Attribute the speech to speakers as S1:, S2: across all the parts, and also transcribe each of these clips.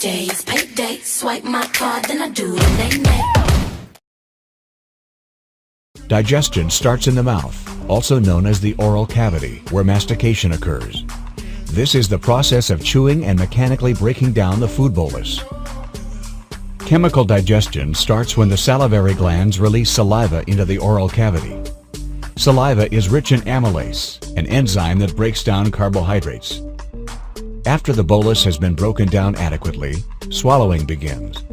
S1: days, payday, swipe my card, then I do the nay-nay.
S2: Digestion starts in the mouth, also known as the oral cavity, where mastication occurs. This is the process of chewing and mechanically breaking down the food bolus. Chemical digestion starts when the salivary glands release saliva into the oral cavity. Saliva is rich in amylase, an enzyme that breaks down carbohydrates. After the bolus has been broken down adequately, swallowing begins.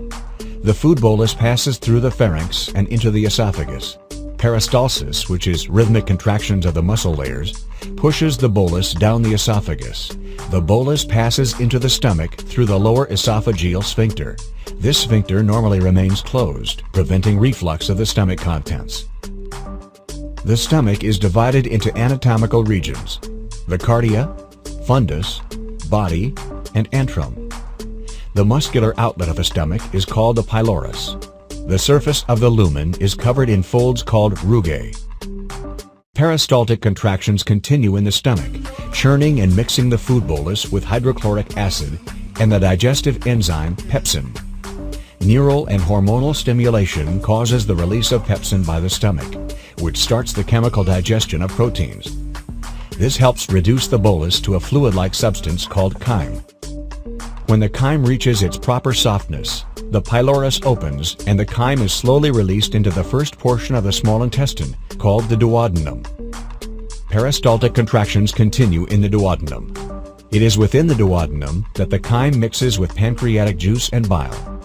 S2: The food bolus passes through the pharynx and into the esophagus. Peristalsis, which is rhythmic contractions of the muscle layers, pushes the bolus down the esophagus. The bolus passes into the stomach through the lower esophageal sphincter. This sphincter normally remains closed, preventing reflux of the stomach contents. The stomach is divided into anatomical regions: the cardia, fundus, body, and antrum. The muscular outlet of the stomach is called the pylorus. The surface of the lumen is covered in folds called rugae. Peristaltic contractions continue in the stomach, churning and mixing the food bolus with hydrochloric acid and the digestive enzyme pepsin. Neural and hormonal stimulation causes the release of pepsin by the stomach, which starts the chemical digestion of proteins. This helps reduce the bolus to a fluid-like substance called chyme. When the chyme reaches its proper softness, the pylorus opens and the chyme is slowly released into the first portion of the small intestine, called the duodenum. Peristaltic contractions continue in the duodenum. It is within the duodenum that the chyme mixes with pancreatic juice and bile.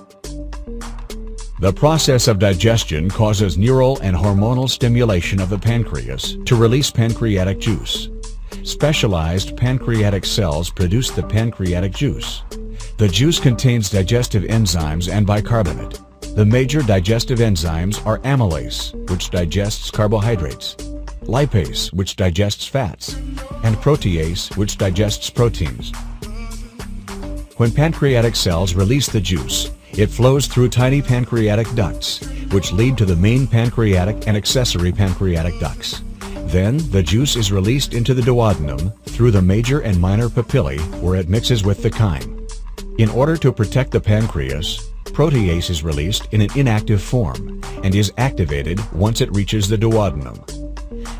S2: The process of digestion causes neural and hormonal stimulation of the pancreas to release pancreatic juice. Specialized pancreatic cells produce the pancreatic juice. The juice contains digestive enzymes and bicarbonate. The major digestive enzymes are amylase, which digests carbohydrates, lipase, which digests fats, and protease, which digests proteins. When pancreatic cells release the juice, it flows through tiny pancreatic ducts, which lead to the main pancreatic and accessory pancreatic ducts. Then, the juice is released into the duodenum through the major and minor papillae, where it mixes with the chyme. In order to protect the pancreas, protease is released in an inactive form and is activated once it reaches the duodenum.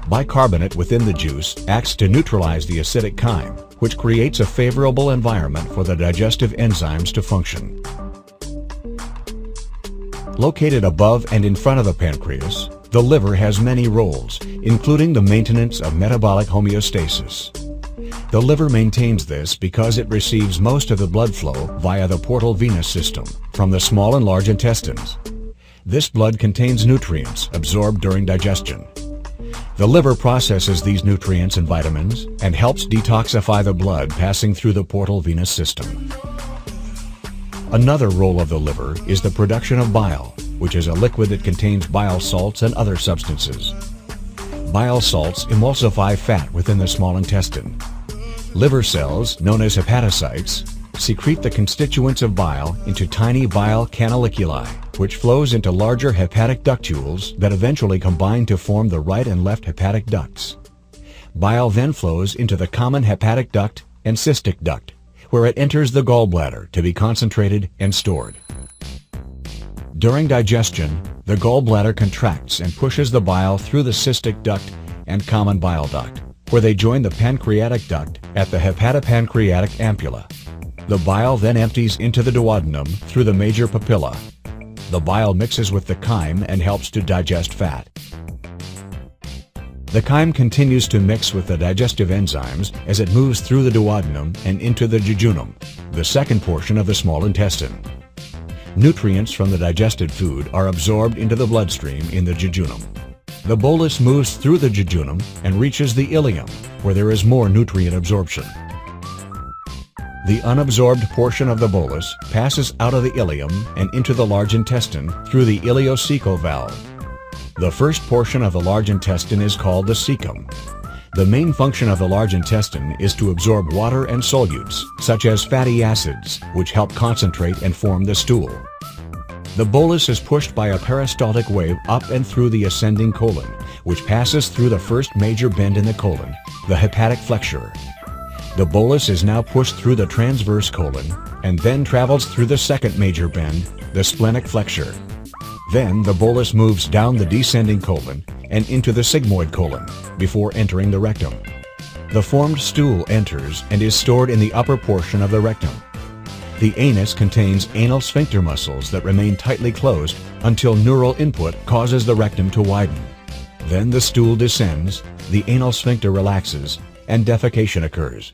S2: Bicarbonate within the juice acts to neutralize the acidic chyme, which creates a favorable environment for the digestive enzymes to function. Located above and in front of the pancreas, the liver has many roles, including the maintenance of metabolic homeostasis. The liver maintains this because it receives most of the blood flow via the portal venous system from the small and large intestines. This blood contains nutrients absorbed during digestion. The liver processes these nutrients and vitamins and helps detoxify the blood passing through the portal venous system. Another role of the liver is the production of bile, which is a liquid that contains bile salts and other substances. Bile salts emulsify fat within the small intestine. Liver cells, known as hepatocytes, secrete the constituents of bile into tiny bile canaliculi, which flows into larger hepatic ductules that eventually combine to form the right and left hepatic ducts. Bile then flows into the common hepatic duct and cystic duct, where it enters the gallbladder to be concentrated and stored. During digestion, the gallbladder contracts and pushes the bile through the cystic duct and common bile duct, where they join the pancreatic duct at the hepatopancreatic ampulla. The bile then empties into the duodenum through the major papilla. The bile mixes with the chyme and helps to digest fat. The chyme continues to mix with the digestive enzymes as it moves through the duodenum and into the jejunum, the second portion of the small intestine. Nutrients from the digested food are absorbed into the bloodstream in the jejunum. The bolus moves through the jejunum and reaches the ileum, where there is more nutrient absorption. The unabsorbed portion of the bolus passes out of the ileum and into the large intestine through the ileocecal valve. The first portion of the large intestine is called the cecum. The main function of the large intestine is to absorb water and solutes, such as fatty acids, which help concentrate and form the stool. The bolus is pushed by a peristaltic wave up and through the ascending colon, which passes through the first major bend in the colon, the hepatic flexure. The bolus is now pushed through the transverse colon and then travels through the second major bend, the splenic flexure. Then the bolus moves down the descending colon and into the sigmoid colon before entering the rectum. The formed stool enters and is stored in the upper portion of the rectum. The anus contains anal sphincter muscles that remain tightly closed until neural input causes the rectum to widen. Then the stool descends, the anal sphincter relaxes, and defecation occurs.